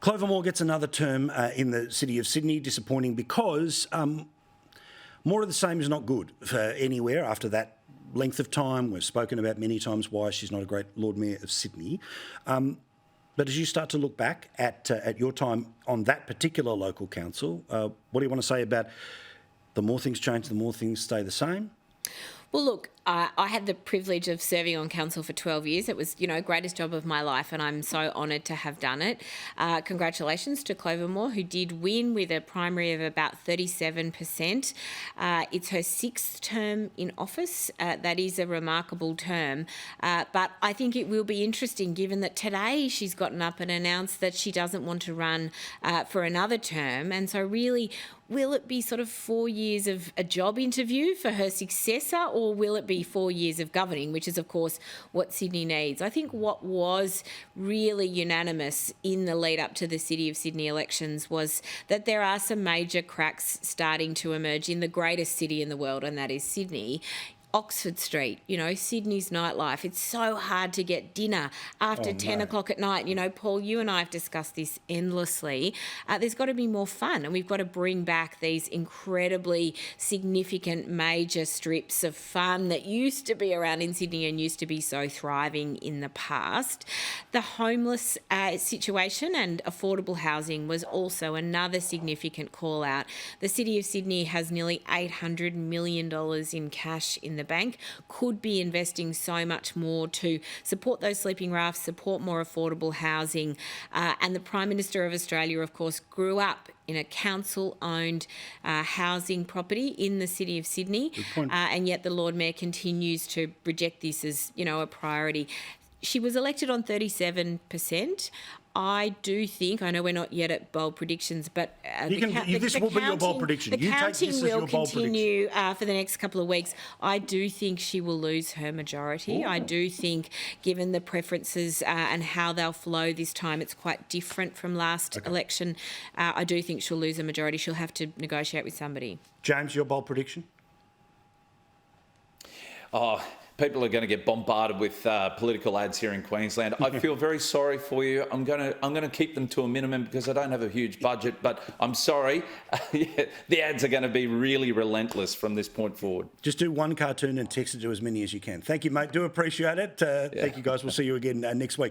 Clover Moore gets another term in the City of Sydney. Disappointing because more of the same is not good for anywhere after that length of time. We've spoken about many times why she's not a great Lord Mayor of Sydney. But as you start to look back at your time on that particular local council, what do you want to say about the more things change, the more things stay the same? Well, look, I had the privilege of serving on council for 12 years. It was, greatest job of my life, and I'm so honoured to have done it. Congratulations to Clover Moore, who did win with a primary of about 37%. It's her 6th term in office. That is a remarkable term. But I think it will be interesting, given that today she's gotten up and announced that she doesn't want to run for another term. And so really, will it be sort of 4 years of a job interview for her successor, or will it be 4 years of governing, which is, of course, what Sydney needs? I think what was really unanimous in the lead up to the City of Sydney elections was that there are some major cracks starting to emerge in the greatest city in the world, and that is Sydney. Oxford Street, Sydney's nightlife. It's so hard to get dinner after 10 o'clock at night. Paul, you and I have discussed this endlessly. There's got to be more fun, and we've got to bring back these incredibly significant major strips of fun that used to be around in Sydney and used to be so thriving in the past. The homeless situation and affordable housing was also another significant call out. The City of Sydney has nearly $800 million in cash in the bank, could be investing so much more to support those sleeping rafts, support more affordable housing. And the Prime Minister of Australia, of course, grew up in a council-owned housing property in the City of Sydney. And yet the Lord Mayor continues to reject this as, a priority. She was elected on 37%. I do think, I know we're not yet at bold predictions, but this will be your bold prediction. The counting will continue for the next couple of weeks. I do think she will lose her majority. I do think, given the preferences and how they'll flow this time, it's quite different from last election. I do think she'll lose a majority. She'll have to negotiate with somebody. James, your bold prediction? People are going to get bombarded with political ads here in Queensland. I feel very sorry for you. I'm going to keep them to a minimum because I don't have a huge budget, but I'm sorry. The ads are going to be really relentless from this point forward. Just do one cartoon and text it to as many as you can. Thank you, mate. Do appreciate it. Thank you, guys. We'll see you again next week.